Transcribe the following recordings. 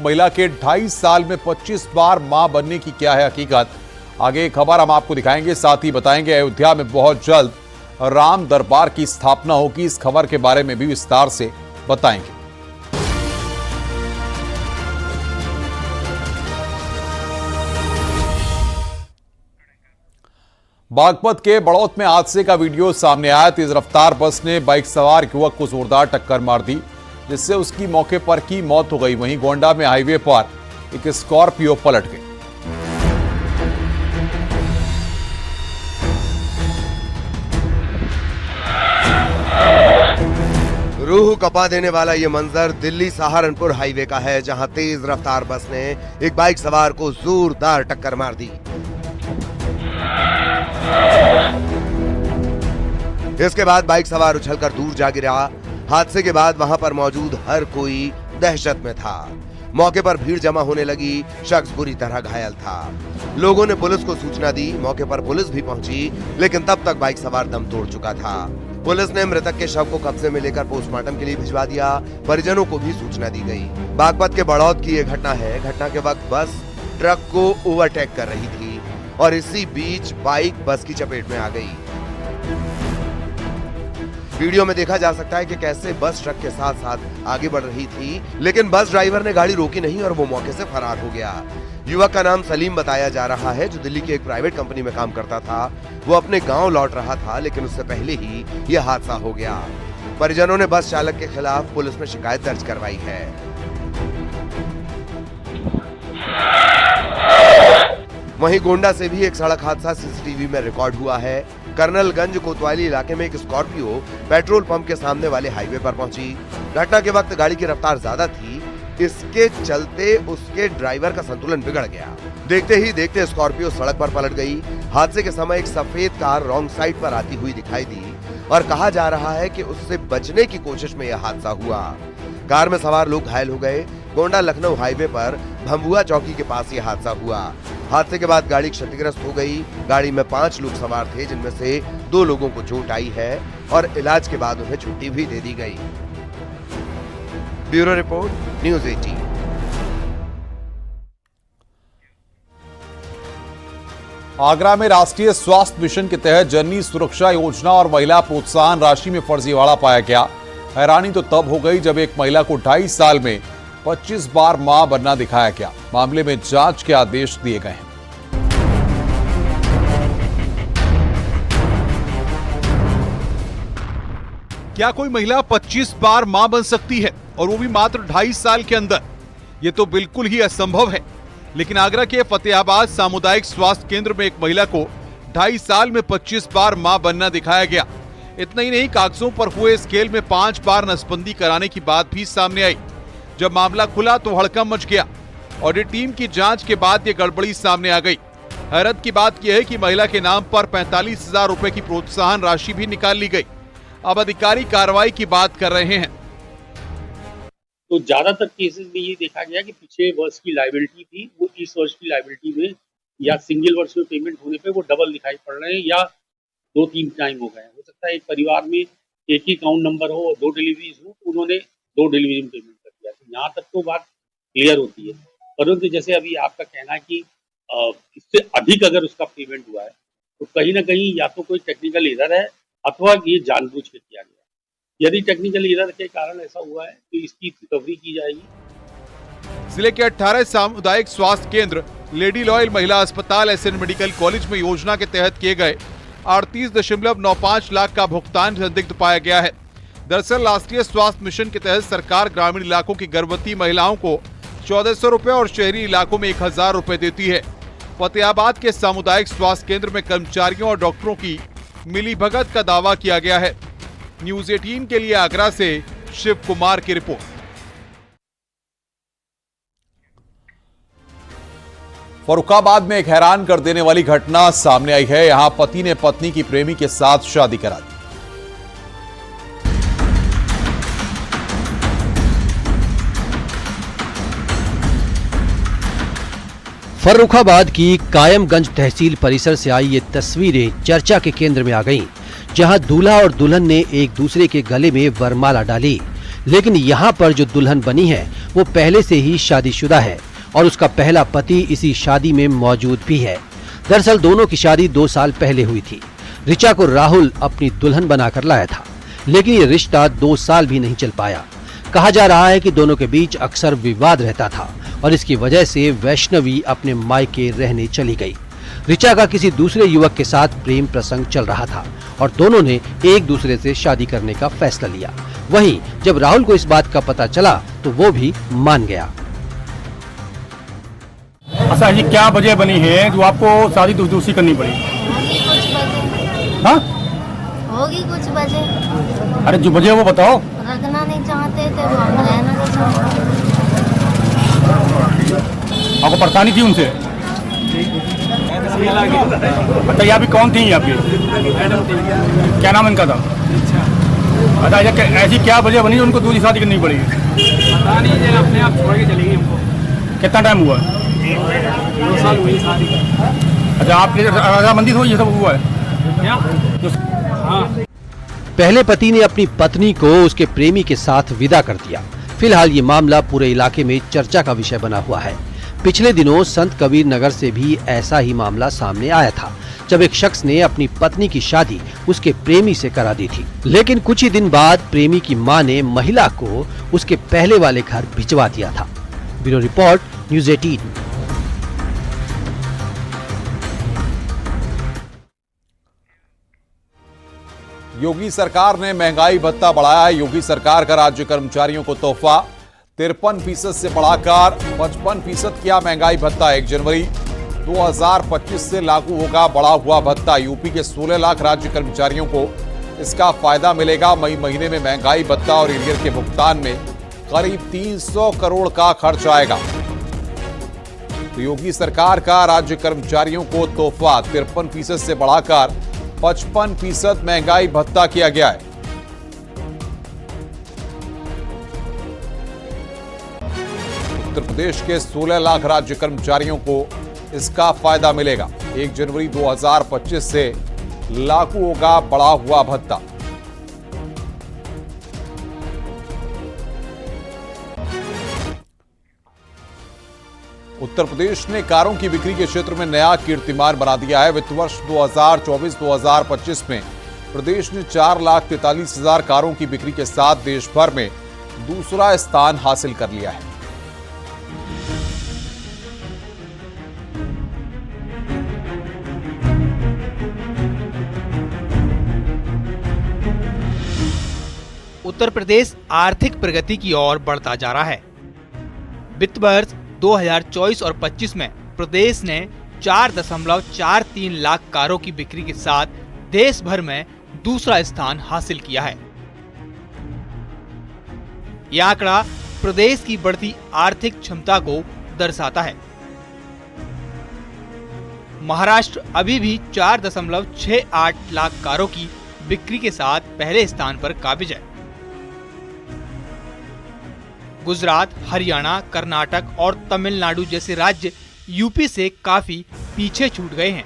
महिला के 2.5 साल में 25 बार मां बनने की क्या है हकीकत, आगे खबर हम आपको दिखाएंगे। साथ ही बताएंगे अयोध्या में बहुत जल्द राम दरबार की स्थापना होगी। इस खबर के बारे में भी विस्तार से बताएंगे। बागपत के बड़ौत में हादसे का वीडियो सामने आया। तेज रफ्तार बस ने बाइक सवार युवक को जोरदार टक्कर मार दी, जिससे उसकी मौके पर की मौत हो गई। वहीं गोंडा में हाईवे पर एक स्कॉर्पियो पलट गई। रूह कपा देने वाला ये मंजर दिल्ली सहारनपुर हाईवे का है, जहां तेज रफ्तार बस ने एक बाइक सवार को जोरदार टक्कर मार दी। इसके बाद बाइक सवार उछलकर दूर जा गिरा। हादसे के बाद वहां पर मौजूद हर कोई दहशत में था। मौके पर भीड़ जमा होने लगी। शख्स बुरी तरह घायल था। लोगों ने पुलिस को सूचना दी। मौके पर पुलिस भी पहुंची, लेकिन तब तक बाइक सवार दम तोड़ चुका था। पुलिस ने मृतक के शव को कब्जे में लेकर पोस्टमार्टम के लिए भिजवा दिया। परिजनों को भी सूचना दी गई। बागपत के बड़ौत की यह घटना है। घटना के वक्त बस ट्रक को ओवरटेक कर रही थी और इसी बीच बाइक बस की चपेट में आ गई। वीडियो में देखा जा सकता है कि कैसे बस ट्रक के साथ साथ आगे बढ़ रही थी, लेकिन बस ड्राइवर ने गाड़ी रोकी नहीं और वो मौके से फरार हो गया। युवक का नाम सलीम बताया जा रहा है, जो दिल्ली की एक प्राइवेट कंपनी में काम करता था। वो अपने गांव लौट रहा था, लेकिन उससे पहले ही यह हादसा हो गया। परिजनों ने बस चालक के खिलाफ पुलिस में शिकायत दर्ज करवाई है। वहीं गोंडा से भी एक सड़क हादसा सीसीटीवी में रिकॉर्ड हुआ है। कर्नलगंज कोतवाली इलाके में एक स्कॉर्पियो पेट्रोल पंप के सामने वाले हाईवे पर पहुंची। घटना के वक्त गाड़ी की रफ्तार ज्यादा थी, इसके चलते उसके ड्राइवर का संतुलन बिगड़ गया। देखते ही देखते स्कॉर्पियो सड़क पर पलट गई। हादसे के समय एक सफेद कार रॉन्ग साइड पर आती हुई दिखाई दी और कहा जा रहा है कि उससे बचने की कोशिश में यह हादसा हुआ। कार में सवार लोग घायल हो गए। गोंडा लखनऊ हाईवे पर भंबुआ चौकी के पास यह हादसा हुआ। हादसे के बाद गाड़ी क्षतिग्रस्त हो गई। गाड़ी में 5 लोग सवार थे, जिनमें से 2 लोगों को चोट आई है और इलाज के बाद उन्हें छुट्टी भी दे दी गई। Bureau report, news 18। आगरा में राष्ट्रीय स्वास्थ्य मिशन के तहत जननी सुरक्षा योजना और महिला प्रोत्साहन राशि में फर्जीवाड़ा पाया गया। हैरानी तो तब हो गई जब एक महिला को 2.5 साल में 25 बार मां बनना दिखाया गया। मामले में जांच के आदेश दिए गए हैं। क्या कोई महिला 25 बार मां बन सकती है, और वो भी मात्र 2.5 साल के अंदर? ये तो बिल्कुल ही असंभव है। लेकिन आगरा के फतेहाबाद सामुदायिक स्वास्थ्य केंद्र में एक महिला को 2.5 साल में 25 बार मां बनना दिखाया गया। इतना ही नहीं, कागजों पर हुए स्केल में 5 बार नसबंदी कराने की बात भी सामने आई। जब मामला खुला तो हड़कंप मच गया। ऑडिट टीम की जांच के बाद ये गड़बड़ी सामने आ गई। हैरत की बात यह है कि महिला के नाम पर 45,000 रुपए की प्रोत्साहन राशि भी निकाल ली गई। अब अधिकारी कार्रवाई की बात कर रहे हैं। तो ज्यादातर केसेस में ये देखा गया कि पिछले वर्ष की लायबिलिटी थी, वो इस वर्ष की लायबिलिटी में या सिंगल वर्ष में पेमेंट होने पे वो डबल दिखाई पड़ रहे हैं या 2-3 टाइम हो गए। हो सकता है एक परिवार में एक ही अकाउंट नंबर हो और 2 डिलीवरीज हो, उन्होंने 2 डिलीवरी में पेमेंट कर दिया। तो यहाँ तक तो बात क्लियर होती है, परंतु जैसे अभी आपका कहना है कि इससे अधिक अगर उसका पेमेंट हुआ है तो कहीं ना कहीं या तो कोई टेक्निकल एरर है अथवा ये जानबूझ के किया गया। यदि टेक्निकल एरर के कारण ऐसा हुआ है तो इसकी रिकवरी की जाएगी। जिले के 18 सामुदायिक स्वास्थ्य केंद्र, लेडी लॉयल महिला अस्पताल, एसएन मेडिकल कॉलेज में योजना के तहत किए गए 38.95 लाख का भुगतान संदिग्ध पाया गया है। दरअसल राष्ट्रीय स्वास्थ्य मिशन के तहत सरकार ग्रामीण इलाकों की गर्भवती महिलाओं को 1400 रुपए और शहरी इलाकों में 1000 रुपए देती है। फतेहाबाद के सामुदायिक स्वास्थ्य केंद्र में कर्मचारियों और डॉक्टरों की मिलीभगत का दावा किया गया है। न्यूज़ 18 के लिए आगरा से शिव कुमार की रिपोर्ट। फर्रुखाबाद में एक हैरान कर देने वाली घटना सामने आई है। यहां पति ने पत्नी की प्रेमी के साथ शादी करा दी। फर्रुखाबाद की कायमगंज तहसील परिसर से आई ये तस्वीरें चर्चा के केंद्र में आ गईं, जहां दूल्हा और दुल्हन ने एक दूसरे के गले में वरमाला डाली। लेकिन यहाँ पर जो दुल्हन बनी है वो पहले से ही शादीशुदा है और उसका पहला पति इसी शादी में मौजूद भी है। दरअसल दोनों की शादी 2 साल पहले हुई थी। ऋचा को राहुल अपनी दुल्हन बनाकर लाया था, लेकिन ये रिश्ता 2 साल भी नहीं चल पाया। कहा जा रहा है कि दोनों के बीच अक्सर विवाद रहता था और इसकी वजह से वैष्णवी अपने मायके रहने चली गई। ऋचा का किसी दूसरे युवक के साथ प्रेम प्रसंग चल रहा था और दोनों ने एक दूसरे से शादी करने का फैसला लिया। वहीं जब राहुल को इस बात का पता चला तो वो भी मान गया। अच्छा, ये क्या वजह बनी है जो आपको शादी दूसरी करनी पड़ी? होगी कुछ वजह। हाँ? होगी कुछ वजह। अरे जो वजह वो बताओ। रखना नहीं चाहते थे वो, हम रहना नहीं चाहते। आपको परेशानी थी उनसे? अच्छा, यहाँ भी कौन थी आपकी? क्या नाम इनका था? अच्छा, ऐसी क्या वजह बनी उनको दूसरी शादी करनी पड़ी? पता नहीं, अपने आप छोड़ के चली गई हमको। कितना टाइम हुआ? 2 साल हुई शादी। अच्छा, आपके रजामंदी से ये सब हुआ है? क्या? हाँ। पहले पति ने अपनी पत्नी को उसके प्रेमी के साथ विदा कर दिया। फिलहाल ये मामला पूरे इलाके में चर्चा का विषय बना हुआ है। पिछले दिनों संत कबीर नगर से भी ऐसा ही मामला सामने आया था, जब एक शख्स ने अपनी पत्नी की शादी उसके प्रेमी से करा दी थी। लेकिन कुछ ही दिन बाद प्रेमी की मां ने महिला को उसके पहले वाले घर भिजवा दिया था। Bureau report, news 18। योगी सरकार ने महंगाई भत्ता बढ़ाया है। योगी सरकार का राज्य कर्मचारियों को तोहफा 53% से बढ़ाकर 55% किया महंगाई भत्ता। 1 जनवरी 2025 से लागू होगा बढ़ा हुआ भत्ता। यूपी के 16 लाख राज्य कर्मचारियों को इसका फायदा मिलेगा। मई महीने में महंगाई भत्ता और एरियर के भुगतान में करीब 300 करोड़ का खर्च आएगा। तो योगी सरकार का राज्य कर्मचारियों को तोहफा 53% से बढ़ाकर 55% महंगाई भत्ता किया गया है। उत्तर प्रदेश के 16 लाख राज्य कर्मचारियों को इसका फायदा मिलेगा। 1 जनवरी 2025 से लागू होगा बढ़ा हुआ भत्ता। उत्तर प्रदेश ने कारों की बिक्री के क्षेत्र में नया कीर्तिमान बना दिया है। वित्त वर्ष 2024-2025 में प्रदेश ने 4,43,000 कारों की बिक्री के साथ देश भर में दूसरा स्थान हासिल कर लिया है। उत्तर प्रदेश आर्थिक प्रगति की ओर बढ़ता जा रहा है। वित्त वर्ष 2024 और 25 में प्रदेश ने 4.43 लाख कारों की बिक्री के साथ देश भर में दूसरा स्थान हासिल किया है। यह आंकड़ा प्रदेश की बढ़ती आर्थिक क्षमता को दर्शाता है। महाराष्ट्र अभी भी 4.68 लाख कारों की बिक्री के साथ पहले स्थान पर काबिज है। गुजरात, हरियाणा, कर्नाटक और तमिलनाडु जैसे राज्य यूपी से काफी पीछे छूट गए हैं।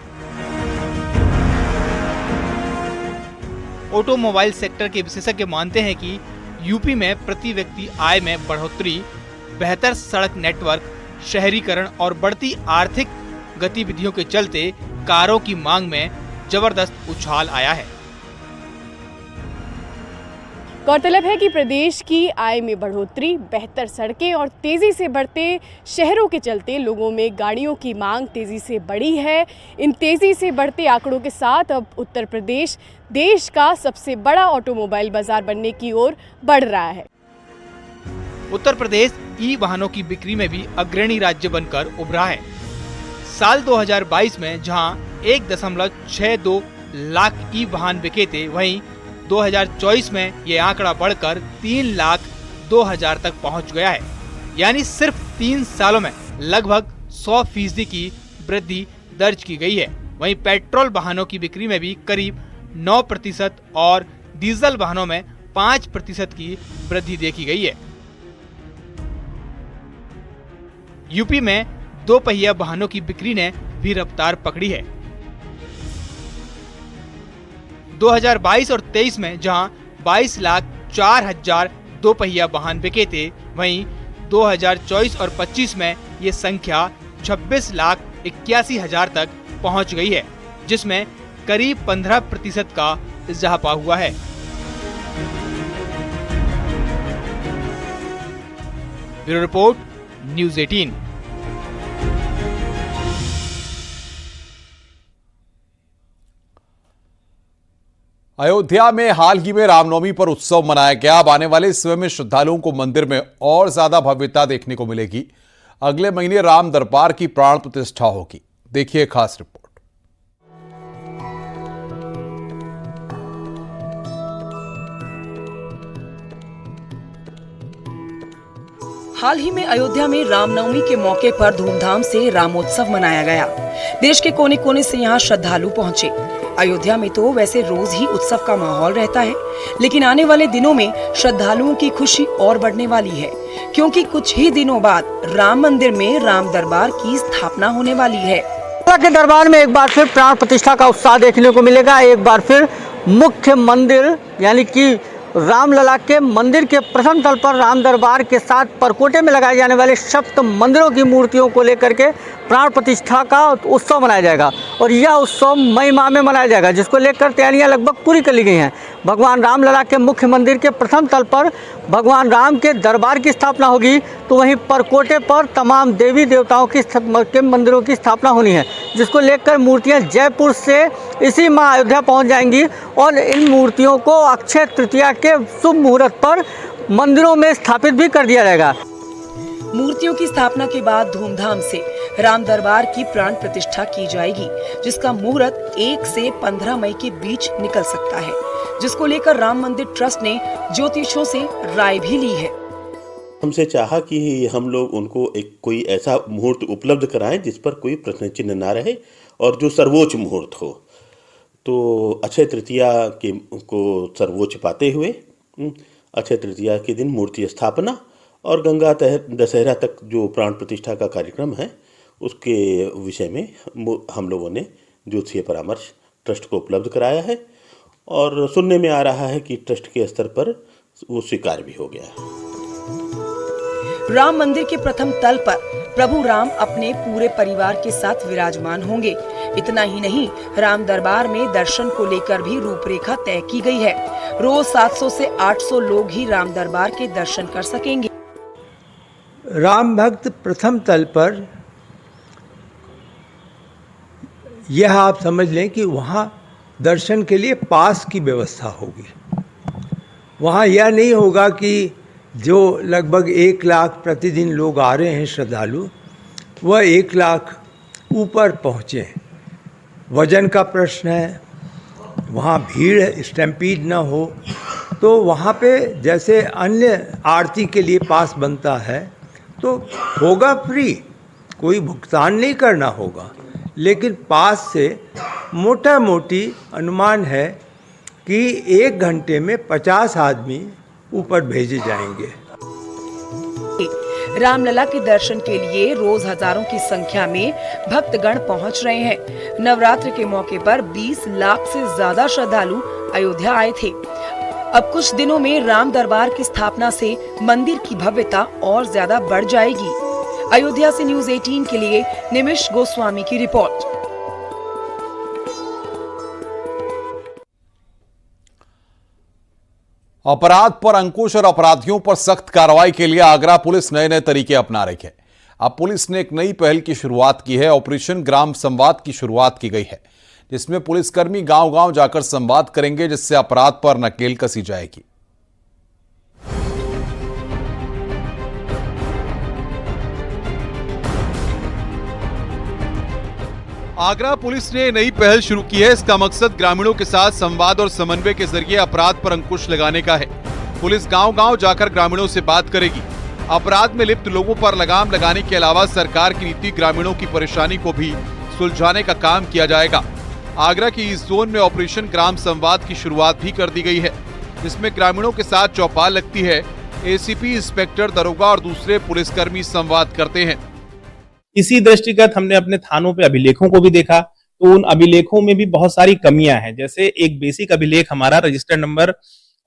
ऑटोमोबाइल सेक्टर के विशेषज्ञ मानते हैं कि यूपी में प्रति व्यक्ति आय में बढ़ोतरी, बेहतर सड़क नेटवर्क, शहरीकरण और बढ़ती आर्थिक गतिविधियों के चलते कारों की मांग में जबरदस्त उछाल आया है। गौरतलब है कि प्रदेश की आय में बढ़ोतरी, बेहतर सड़कें और तेज़ी से बढ़ते शहरों के चलते लोगों में गाड़ियों की मांग तेज़ी से बढ़ी है। इन तेज़ी से बढ़ते आंकड़ों के साथ अब उत्तर प्रदेश देश का सबसे बड़ा ऑटोमोबाइल बाजार बनने की ओर बढ़ रहा है। उत्तर प्रदेश ई वाहनों की बिक्री में भी अग्रणी राज्य बनकर उभरा है। साल 2022 में जहां 1.62 लाख ई वाहन बिके थे, वहीं 2024 में ये आंकड़ा बढ़कर 3,02,000 तक पहुंच गया है। यानी सिर्फ 3 सालों में लगभग 100% की वृद्धि दर्ज की गई है। वहीं पेट्रोल वाहनों की बिक्री में भी करीब 9% और डीजल वाहनों में 5% की वृद्धि देखी गई है। यूपी में 2 पहिया वाहनों की बिक्री ने भी रफ्तार पकड़ी है। 2022 और 23 में जहां 22,04,200 2 पहिया वाहन बिके थे, वहीं 2024 और 25 में ये संख्या 26,81,000 तक पहुंच गई है, जिसमें करीब 15% का इजाफा हुआ है। Bureau report, news 18। अयोध्या में हाल ही में रामनवमी पर उत्सव मनाया गया। अब आने वाले समय में श्रद्धालुओं को मंदिर में और ज्यादा भव्यता देखने को मिलेगी। अगले महीने राम दरबार की प्राण प्रतिष्ठा होगी। देखिए खास रिपोर्ट। हाल ही में अयोध्या में रामनवमी के मौके पर धूमधाम से रामोत्सव मनाया गया। देश के कोने कोने से यहाँ श्रद्धालु पहुँचे। अयोध्या में तो वैसे रोज ही उत्सव का माहौल रहता है, लेकिन आने वाले दिनों में श्रद्धालुओं की खुशी और बढ़ने वाली है, क्योंकि कुछ ही दिनों बाद राम मंदिर में राम दरबार की स्थापना होने वाली है। के दरबार में एक बार फिर प्राण प्रतिष्ठा का उत्साह देखने को मिलेगा। एक बार फिर मुख्य मंदिर यानी कि रामलला के मंदिर के प्रथम तल पर राम दरबार के साथ परकोटे में लगाए जाने वाले सप्त मंदिरों की मूर्तियों को लेकर के प्राण प्रतिष्ठा का उत्सव मनाया जाएगा और यह उत्सव मई माह में मनाया जाएगा, जिसको लेकर तैयारियां लगभग पूरी कर ली गई हैं। भगवान रामलला के मुख्य मंदिर के प्रथम तल पर भगवान राम के दरबार की स्थापना होगी, तो वहीं परकोटे पर तमाम देवी देवताओं के मंदिरों की स्थापना होनी है, जिसको लेकर मूर्तियाँ जयपुर से इसी माह अयोध्या पहुँच जाएंगी और इन मूर्तियों को अक्षय तृतीया के शुभ मुहूर्त पर मंदिरों में स्थापित भी कर दिया जाएगा। मूर्तियों की स्थापना के बाद धूमधाम से राम दरबार की प्राण प्रतिष्ठा की जाएगी, जिसका मुहूर्त 1 से 15 मई के बीच निकल सकता है, जिसको लेकर राम मंदिर ट्रस्ट ने ज्योतिषियों से राय भी ली है। हमसे चाहा कि हम लोग उनको एक कोई ऐसा मुहूर्त उपलब्ध कराएं जिस पर कोई प्रश्न चिन्ह ना रहे और जो सर्वोच्च मुहूर्त हो। तो अक्षय तृतीया के को सर्वोच्च पाते हुए अक्षय तृतीया के दिन मूर्ति स्थापना और गंगा दशहरा तक जो प्राण प्रतिष्ठा का कार्यक्रम है उसके विषय में हम लोगों ने ज्योतिषीय परामर्श ट्रस्ट को उपलब्ध कराया है और सुनने में आ रहा है कि ट्रस्ट के स्तर पर वो स्वीकार भी हो गया है। राम मंदिर के प्रथम तल पर प्रभु राम अपने पूरे परिवार के साथ विराजमान होंगे। इतना ही नहीं, राम दरबार में दर्शन को लेकर भी रूपरेखा तय की गई है। रोज 700 से 800 लोग ही राम दरबार के दर्शन कर सकेंगे। राम भक्त प्रथम तल पर यह आप समझ लें कि वहाँ दर्शन के लिए पास की व्यवस्था होगी। वहाँ यह नहीं होगा कि जो लगभग 1 लाख प्रतिदिन लोग आ रहे हैं श्रद्धालु, वह 1 लाख ऊपर पहुँचे। वजन का प्रश्न है, वहाँ भीड़ स्टैम्पीड ना हो, तो वहाँ पे जैसे अन्य आरती के लिए पास बनता है तो होगा फ्री, कोई भुगतान नहीं करना होगा, लेकिन पास से मोटा मोटी अनुमान है कि 1 घंटे में 50 आदमी ऊपर भेजे जाएंगे। रामलला के दर्शन के लिए रोज हजारों की संख्या में भक्तगण पहुंच रहे हैं। नवरात्र के मौके पर 20 लाख से ज्यादा श्रद्धालु अयोध्या आए थे। अब कुछ दिनों में राम दरबार की स्थापना से मंदिर की भव्यता और ज्यादा बढ़ जाएगी। अयोध्या से न्यूज़ 18 के लिए निमिष गोस्वामी की रिपोर्ट। अपराध पर अंकुश और अपराधियों पर सख्त कार्रवाई के लिए आगरा पुलिस नए तरीके अपना रही है। अब पुलिस ने एक नई पहल की शुरुआत की है। ऑपरेशन ग्राम संवाद की शुरुआत की गई है, जिसमें पुलिसकर्मी गांव-गांव जाकर संवाद करेंगे, जिससे अपराध पर नकेल कसी जाएगी। आगरा पुलिस ने नई पहल शुरू की है। इसका मकसद ग्रामीणों के साथ संवाद और समन्वय के जरिए अपराध पर अंकुश लगाने का है। पुलिस गांव-गांव जाकर ग्रामीणों से बात करेगी। अपराध में लिप्त लोगों पर लगाम लगाने के अलावा सरकार की नीति ग्रामीणों की परेशानी को भी सुलझाने का काम किया जाएगा। आगरा की इस जोन में ऑपरेशन ग्राम संवाद की शुरुआत भी कर दी गई है, जिसमें ग्रामीणों के साथ चौपाल लगती है। एसीपी, इंस्पेक्टर, दरोगा और दूसरे पुलिसकर्मी संवाद करते हैं। इसी दृष्टिगत हमने अपने थानों पे अभिलेखों को भी देखा, तो उन अभिलेखों में भी बहुत सारी कमियां हैं। जैसे एक बेसिक अभिलेख हमारा रजिस्टर नंबर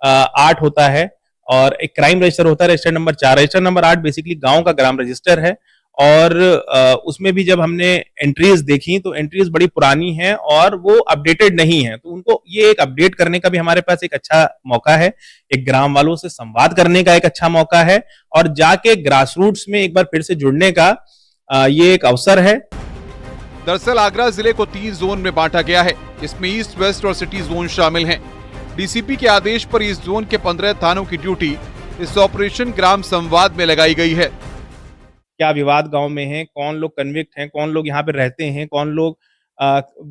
8 होता है और एक क्राइम रजिस्टर होता है, register number 4। Register number 8 basically गांव का ग्राम रजिस्टर है और उसमें भी जब हमने एंट्रीज देखी तो एंट्रीज बड़ी पुरानी हैं और वो अपडेटेड नहीं है, तो उनको ये एक अपडेट करने का भी हमारे पास एक अच्छा मौका है, एक ग्राम वालों से संवाद करने का एक अच्छा मौका है और जाके ग्रास रूट्स में एक बार फिर से जुड़ने का ये एक अवसर है। दरअसल आगरा जिले को 3 जोन में बांटा गया है। इसमें ईस्ट, वेस्ट और सिटी जोन शामिल हैं। डीसीपी के आदेश पर इस जोन के 15 थानों की ड्यूटी इस ऑपरेशन ग्राम संवाद में लगाई गई है। क्या विवाद गांव में है, कौन लोग कन्विक्ट हैं, कौन लोग यहाँ पे रहते हैं, कौन लोग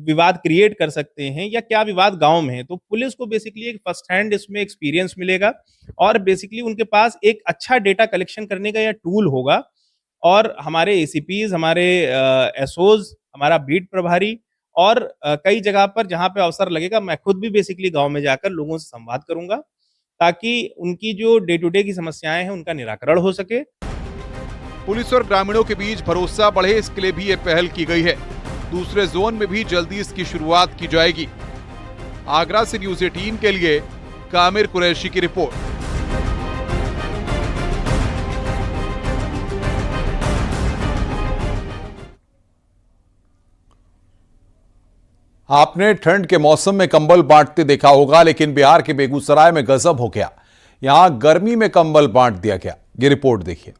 विवाद क्रिएट कर सकते हैं या क्या विवाद गांव में है, तो पुलिस को बेसिकली एक फर्स्ट हैंड इसमें एक्सपीरियंस मिलेगा और बेसिकली उनके पास एक अच्छा डेटा कलेक्शन करने का यह टूल होगा। और हमारे एसीपीज, हमारे एसओज, हमारा बीट प्रभारी और कई जगह पर जहां पे अवसर लगेगा मैं खुद भी बेसिकली गांव में जाकर लोगों से संवाद करूंगा ताकि उनकी जो डे टू डे की समस्याएं हैं उनका निराकरण हो सके। पुलिस और ग्रामीणों के बीच भरोसा बढ़े, इसके लिए भी ये पहल की गई है। दूसरे जोन में भी जल्दी इसकी शुरुआत की जाएगी। आगरा से न्यूज़ 18 के लिए कामिर कुरैशी की रिपोर्ट। आपने ठंड के मौसम में कंबल बांटते देखा होगा, लेकिन बिहार के बेगूसराय में गजब हो गया। यहां गर्मी में कंबल बांट दिया गया। ये रिपोर्ट देखिए।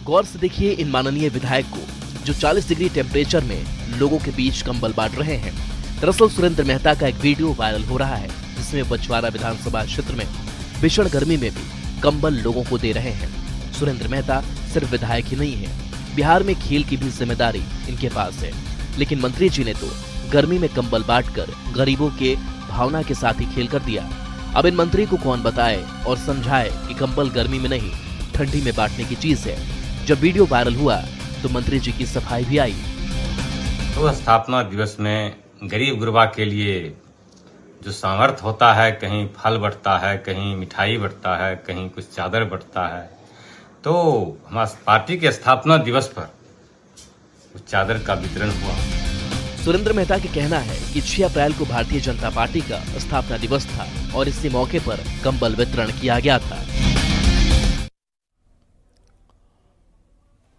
गौर से देखिए इन माननीय विधायक को जो 40 डिग्री टेम्परेचर में लोगों के बीच कंबल बांट रहे हैं। दरअसल सुरेंद्र मेहता का एक वीडियो वायरल हो रहा है जिसमें बछवाड़ा विधानसभा क्षेत्र में भीषण गर्मी में भी कंबल लोगों को दे रहे हैं। सुरेंद्र मेहता सिर्फ विधायक ही नहीं है, बिहार में खेल की भी जिम्मेदारी इनके पास है। लेकिन मंत्री जी ने तो गर्मी में कंबल बांटकर गरीबों के भावना के साथ ही खेल कर दिया। अब इन मंत्री को कौन बताए और समझाए कि कंबल गर्मी में नहीं ठंडी में बांटने की चीज है। जब वीडियो वायरल हुआ तो मंत्री जी की सफाई भी आई। तो स्थापना दिवस में गरीब गुरबा के लिए जो सामर्थ्य होता है, कहीं फल बंटता है, कहीं मिठाई बंटता है, कहीं कुछ चादर बंटता है, तो हमारी पार्टी के स्थापना दिवस पर उस चादर का वितरण हुआ। सुरेंद्र मेहता का कहना है कि 6 अप्रैल को भारतीय जनता पार्टी का स्थापना दिवस था और इसी मौके पर कंबल वितरण किया गया था।